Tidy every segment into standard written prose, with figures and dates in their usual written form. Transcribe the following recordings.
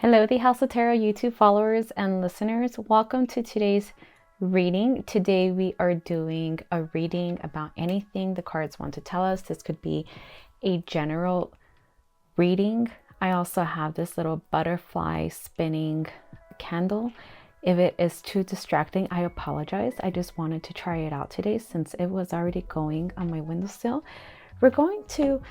Hello, the House of Tarot YouTube followers and listeners. Welcome to today's reading. Today we are doing a reading about anything the cards want to tell us. This could be a general reading. I also have this little butterfly spinning candle. If it is too distracting, I apologize. I just wanted to try it out today since it was already going on my windowsill. We're going to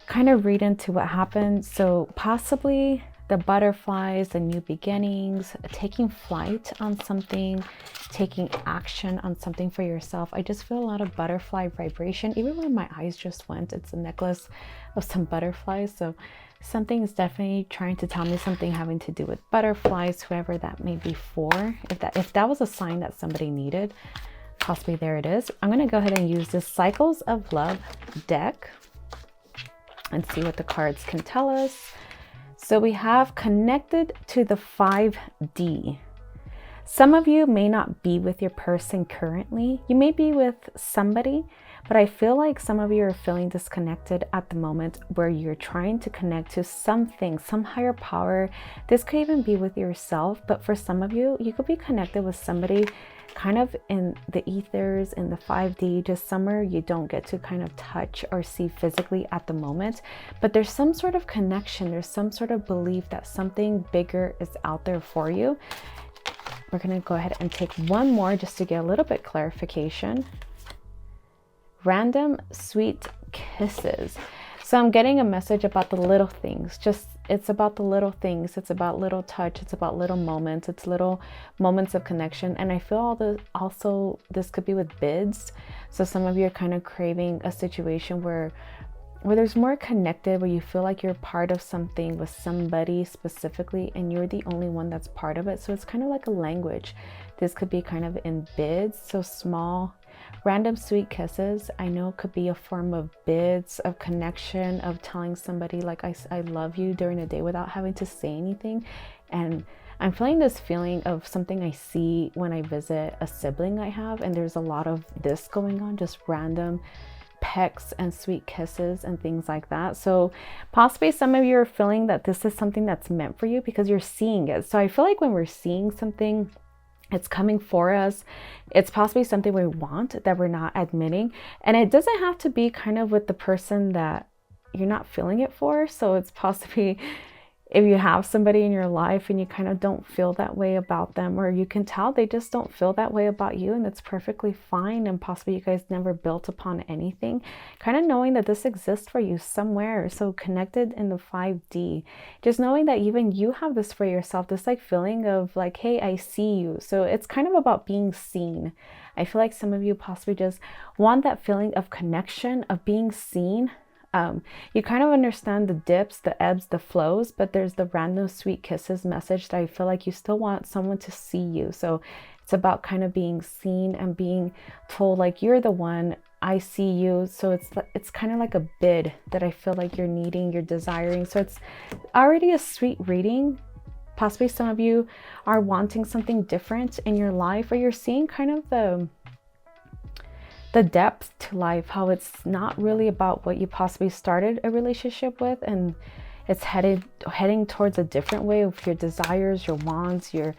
kind of read into what happened. So possibly the butterflies, the new beginnings, taking flight on something, taking action on something for yourself. I just feel a lot of butterfly vibration. Even where my eyes just went, it's a necklace of some butterflies. So something is definitely trying to tell me something having to do with butterflies, whoever that may be for. If that was a sign that somebody needed, possibly there it is. I'm going to go ahead and use this Cycles of Love deck and see what the cards can tell us. So we have connected to the 5D. Some of you may not be with your person currently. You may be with somebody, but I feel like some of you are feeling disconnected at the moment where you're trying to connect to something, some higher power. This could even be with yourself, but for some of you, you could be connected with somebody kind of in the ethers, in the 5D, just somewhere you don't get to kind of touch or see physically at the moment. But there's some sort of connection. There's some sort of belief that something bigger is out there for you. We're going to go ahead and take one more just to get a little bit clarification. Random sweet kisses. So I'm getting a message about the little things. It's about the little things. It's about little touch. It's about little moments. It's little moments of connection. And I feel this could be with bids. So some of you are kind of craving a situation where there's more connected, where you feel like you're part of something with somebody specifically, and you're the only one that's part of it. So it's kind of like a language. This could be kind of in bids. So small, random sweet kisses, I know could be a form of bids, of connection, of telling somebody like I love you during the day without having to say anything. And I'm feeling this feeling of something I see when I visit a sibling I have, and there's a lot of this going on, just random pecks and sweet kisses and things like that. So possibly some of you are feeling that this is something that's meant for you because you're seeing it. So I feel like when we're seeing something, it's coming for us. It's possibly something we want that we're not admitting. And it doesn't have to be kind of with the person that you're not feeling it for. So it's possibly if you have somebody in your life and you kind of don't feel that way about them, or you can tell they just don't feel that way about you, and it's perfectly fine. And possibly you guys never built upon anything, kind of knowing that this exists for you somewhere. So connected in the 5D, just knowing that even you have this for yourself, this like feeling of like, hey, I see you. So it's kind of about being seen. I feel like some of you possibly just want that feeling of connection, of being seen. You kind of understand the dips, the ebbs, the flows, but there's the random sweet kisses message that I feel like you still want someone to see you. So it's about kind of being seen and being told like you're the one, I see you. So it's kind of like a bid that I feel like you're needing, you're desiring. So it's already a sweet reading. Possibly some of you are wanting something different in your life, or you're seeing kind of the depth to life, how it's not really about what you possibly started a relationship with, and it's heading towards a different way of your desires, your wants, your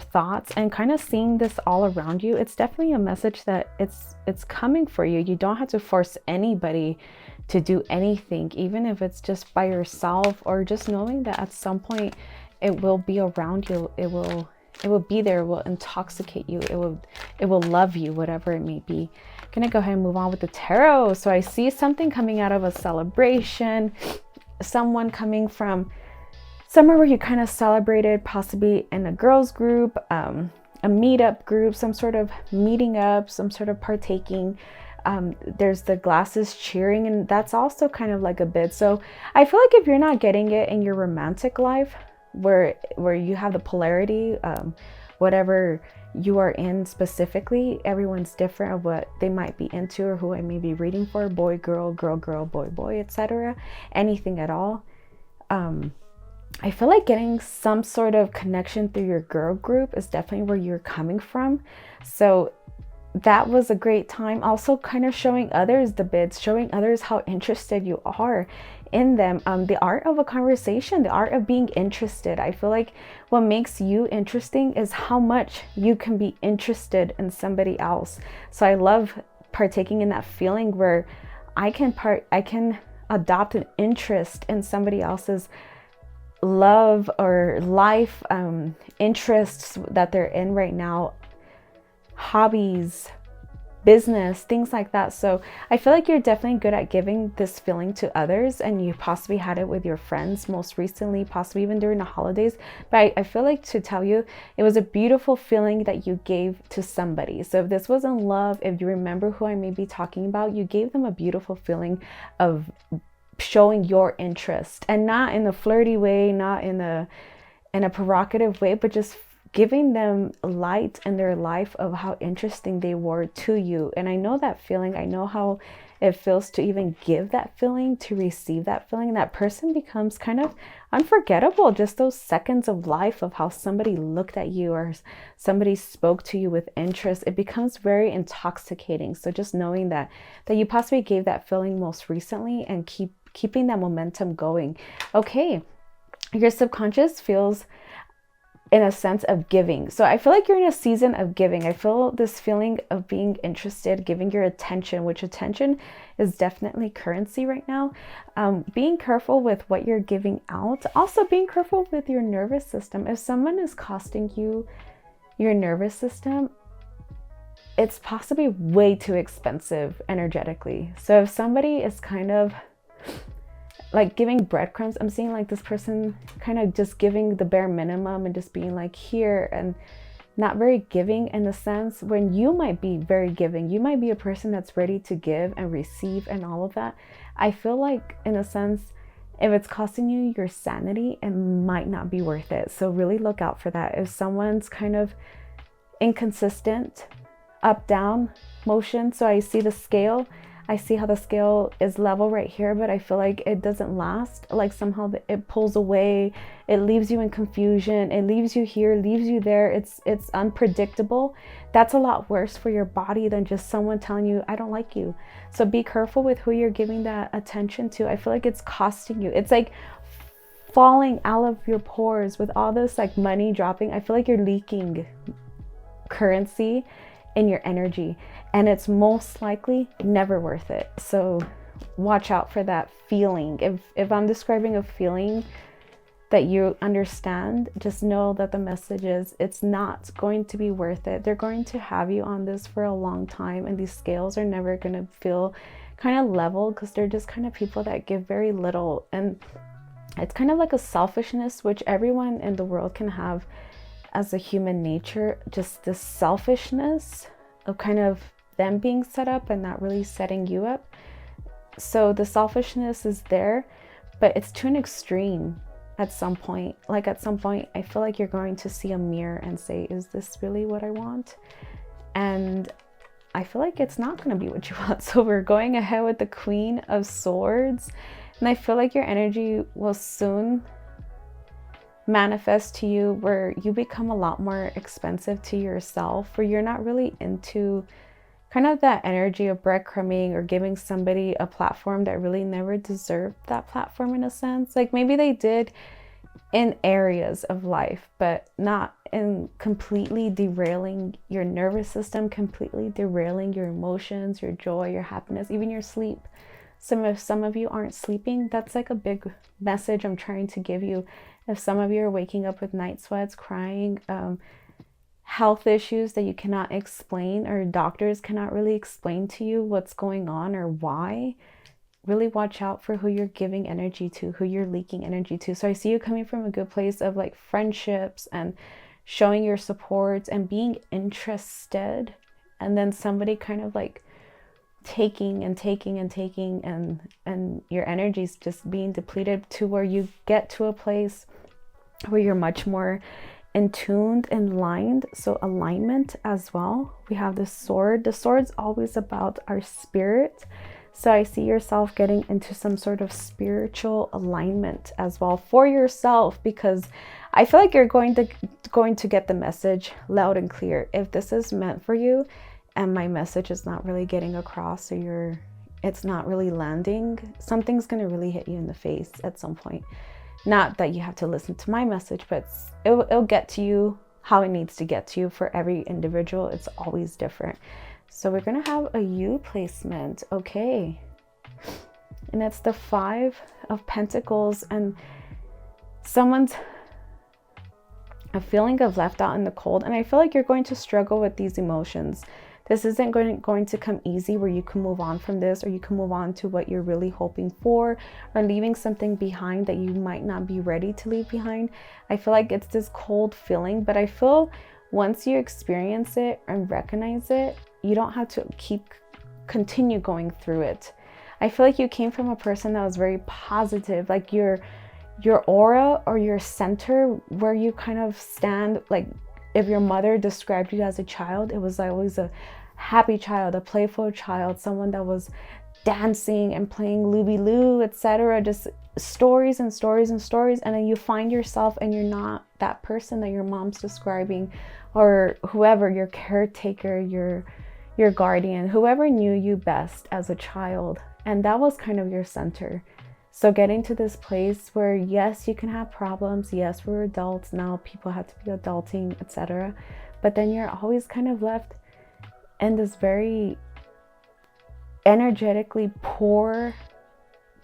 thoughts, and kind of seeing this all around you. It's definitely a message that it's coming for you. You don't have to force anybody to do anything, even if it's just by yourself, or just knowing that at some point it will be around you. It will be there. It will intoxicate you. It will love you, whatever it may be. Gonna go ahead and move on with the tarot. So I see something coming out of a celebration, someone coming from somewhere where you kind of celebrated, possibly in a girls group, a meetup group, some sort of meeting up, some sort of partaking. There's the glasses cheering, and that's also kind of like a bid. So I feel like if you're not getting it in your romantic life, where you have the polarity, whatever you are in specifically, everyone's different of what they might be into or who I may be reading for, boy, girl, girl, girl, boy, boy, etc. Anything at all. I feel like getting some sort of connection through your girl group is definitely where you're coming from. So that was a great time. Also kind of showing others the bids, showing others how interested you are in them. The art of a conversation, the art of being interested. I feel like what makes you interesting is how much you can be interested in somebody else. So I love partaking in that feeling where I can adopt an interest in somebody else's love or life, interests that they're in right now, hobbies, business, things like that. So I feel like you're definitely good at giving this feeling to others, and you possibly had it with your friends most recently, possibly even during the holidays. But I feel like to tell you, it was a beautiful feeling that you gave to somebody. So if this was in love, if you remember who I may be talking about, you gave them a beautiful feeling of showing your interest, and not in a flirty way, not in a provocative way, but just giving them light in their life of how interesting they were to you. And I know that feeling. I know how it feels to even give that feeling, to receive that feeling. And that person becomes kind of unforgettable. Just those seconds of life of how somebody looked at you or somebody spoke to you with interest, it becomes very intoxicating. So just knowing that you possibly gave that feeling most recently, and keeping that momentum going. Okay, your subconscious feels in a sense of giving. So I feel like you're in a season of giving. I feel this feeling of being interested, giving your attention, which attention is definitely currency right now. Being careful with what you're giving out. Also being careful with your nervous system. If someone is costing you your nervous system, it's possibly way too expensive energetically. So if somebody is kind of like giving breadcrumbs, I'm seeing like this person kind of just giving the bare minimum and just being like here, and not very giving in the sense when you might be very giving. You might be a person that's ready to give and receive and all of that. I feel like in a sense, if it's costing you your sanity, it might not be worth it. So really look out for that. If someone's kind of inconsistent, up, down motion. So I see the scale. I see how the scale is level right here, but I feel like it doesn't last. Like somehow it pulls away. It leaves you in confusion. It leaves you here, leaves you there. It's unpredictable. That's a lot worse for your body than just someone telling you, I don't like you. So be careful with who you're giving that attention to. I feel like it's costing you. It's like falling out of your pores with all this like money dropping. I feel like you're leaking currency in your energy, and it's most likely never worth it. So watch out for that feeling. If I'm describing a feeling that you understand, just know that the message is it's not going to be worth it. They're going to have you on this for a long time, and these scales are never going to feel kind of level, because they're just kind of people that give very little. And it's kind of like a selfishness, which everyone in the world can have as a human nature, just this selfishness of kind of them being set up and not really setting you up. So the selfishness is there, but it's to an extreme at some point. Like at some point, I feel like you're going to see a mirror and say, is this really what I want? And I feel like it's not going to be what you want. So we're going ahead with the Queen of Swords. And I feel like your energy will soon manifest to you where you become a lot more expensive to yourself, where you're not really into kind of that energy of breadcrumbing or giving somebody a platform that really never deserved that platform in a sense. Like maybe they did in areas of life, but not in completely derailing your nervous system, completely derailing your emotions, your joy, your happiness, even your sleep. If some of you aren't sleeping, that's like a big message I'm trying to give you. If some of you are waking up with night sweats, crying, health issues that you cannot explain, or doctors cannot really explain to you what's going on or why, really watch out for who you're giving energy to, who you're leaking energy to. So I see you coming from a good place of like friendships and showing your support and being interested, and then somebody kind of like taking and your energy's just being depleted, to where you get to a place where you're much more in tuned and aligned. So alignment as well. We have the sword. The sword's always about our spirit. So I see yourself getting into some sort of spiritual alignment as well for yourself, because I feel like you're going to get the message loud and clear. If this is meant for you, and my message is not really getting across, or it's not really landing, something's going to really hit you in the face at some point. Not that you have to listen to my message, but it'll get to you how it needs to get to you. For every individual, it's always different. So we're going to have a U placement. Okay. And it's the 5 of Pentacles, and someone's a feeling of left out in the cold. And I feel like you're going to struggle with these emotions. This isn't going to come easy where you can move on from this, or you can move on to what you're really hoping for, or leaving something behind that you might not be ready to leave behind. I feel like it's this cold feeling, but I feel once you experience it and recognize it, you don't have to continue going through it. I feel like you came from a person that was very positive, like your aura or your center, where you kind of stand, like if your mother described you as a child, it was always a happy child, a playful child, someone that was dancing and playing looby-loo, etc. Just stories and stories and stories. And then you find yourself and you're not that person that your mom's describing, or whoever, your caretaker, your guardian, whoever knew you best as a child. And that was kind of your center. So getting to this place where, yes, you can have problems. Yes, we're adults now. People have to be adulting, etc. But then you're always kind of left in this very energetically poor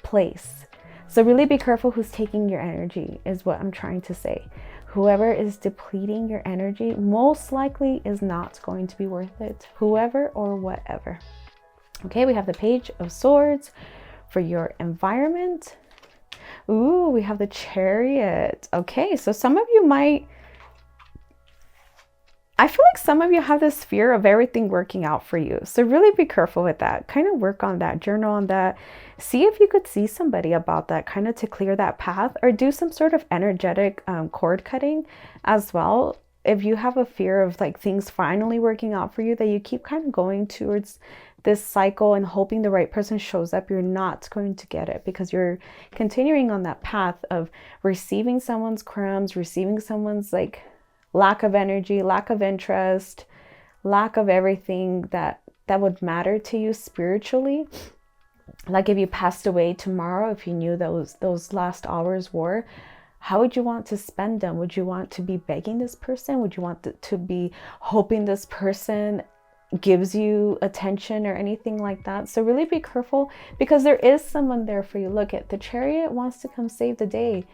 place. So really be careful who's taking your energy, is what I'm trying to say. Whoever is depleting your energy most likely is not going to be worth it. Whoever or whatever. Okay, we have the Page of Swords for your environment. Ooh, we have the Chariot. Okay, so some of you I feel like some of you have this fear of everything working out for you. So really be careful with that. Kind of work on that, journal on that. See if you could see somebody about that, kind of to clear that path, or do some sort of energetic cord cutting as well. If you have a fear of like things finally working out for you, that you keep kind of going towards this cycle and hoping the right person shows up, you're not going to get it, because you're continuing on that path of receiving someone's crumbs, receiving someone's like lack of energy, lack of interest, lack of everything that would matter to you spiritually. Like if you passed away tomorrow, if you knew those last hours were, how would you want to spend them? Would you want to be begging this person? Would you want to be hoping this person gives you attention or anything like that? So really be careful, because there is someone there for you. Look at the Chariot wants to come save the day,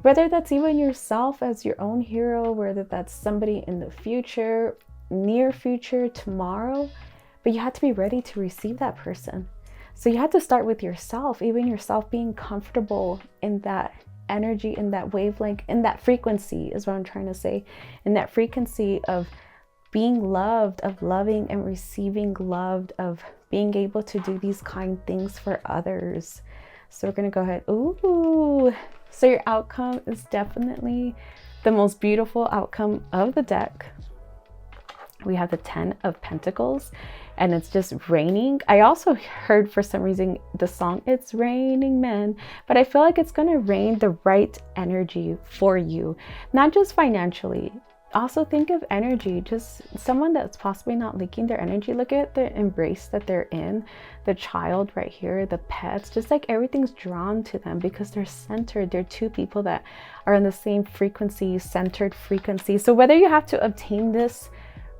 whether that's even yourself as your own hero, whether that's somebody in the future, near future, tomorrow. But you have to be ready to receive that person. So you have to start with yourself, even yourself being comfortable in that energy, in that wavelength, in that frequency is what I'm trying to say, in that frequency of being loved, of loving and receiving loved, of being able to do these kind things for others. So we're going to go ahead. Ooh, so your outcome is definitely the most beautiful outcome of the deck. We have the 10 of Pentacles, and it's just raining. I also heard for some reason the song It's Raining Men, but I feel like it's going to rain the right energy for you, not just financially. Also think of energy, just someone that's possibly not leaking their energy. Look at the embrace that they're in, the child right here, the pets, just like everything's drawn to them because they're centered. They're two people that are in the same frequency, centered frequency. So whether you have to obtain this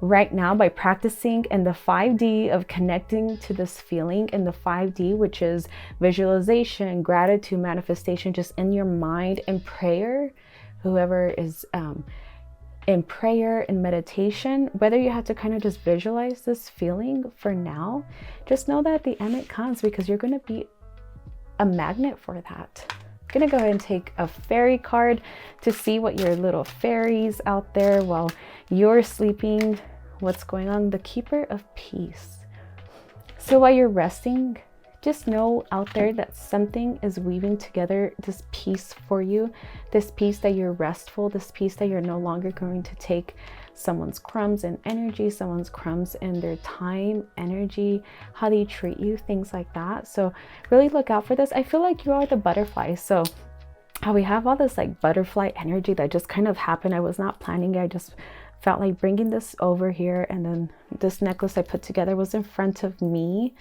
right now by practicing in the 5D of connecting to this feeling in the 5D, which is visualization, gratitude, manifestation, just in your mind and prayer, whoever is in prayer and meditation, whether you have to kind of just visualize this feeling for now, just know that at the end it comes, because you're going to be a magnet for that. I'm going to go ahead and take a fairy card to see what your little fairies out there while you're sleeping, what's going on. The Keeper of Peace. So while you're resting, just know out there that something is weaving together this peace for you, this peace that you're restful, this peace that you're no longer going to take someone's crumbs in energy, someone's crumbs in their time, energy, how they treat you, things like that. So really look out for this. I feel like you are the butterfly. So how we have all this like butterfly energy that just kind of happened. I was not planning it. I just felt like bringing this over here, and then this necklace I put together was in front of me.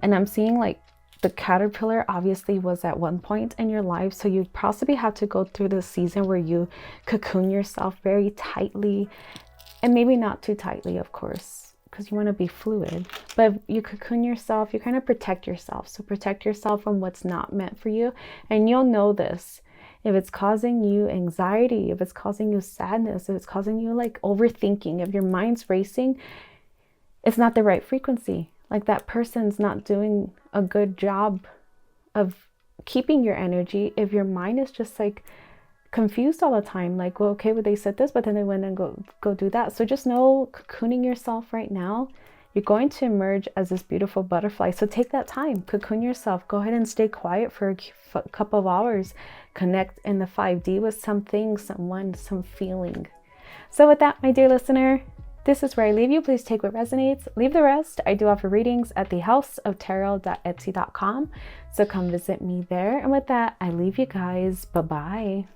And I'm seeing like the caterpillar obviously was at one point in your life. So you possibly have to go through this season where you cocoon yourself very tightly, and maybe not too tightly, of course, because you want to be fluid, but you cocoon yourself, you kind of protect yourself. So protect yourself from what's not meant for you. And you'll know this. If it's causing you anxiety, if it's causing you sadness, if it's causing you like overthinking, if your mind's racing, it's not the right frequency. Like that person's not doing a good job of keeping your energy. If your mind is just like confused all the time, like, well, okay, well, they said this, but then they went and go do that. So just know, cocooning yourself right now, you're going to emerge as this beautiful butterfly. So take that time, cocoon yourself. Go ahead and stay quiet for a couple of hours. Connect in the 5D with something, someone, some feeling. So with that, my dear listener, this is where I leave you. Please take what resonates, leave the rest. I do offer readings at thehouseoftarot.etsy.com. So come visit me there. And with that, I leave you guys. Bye-bye.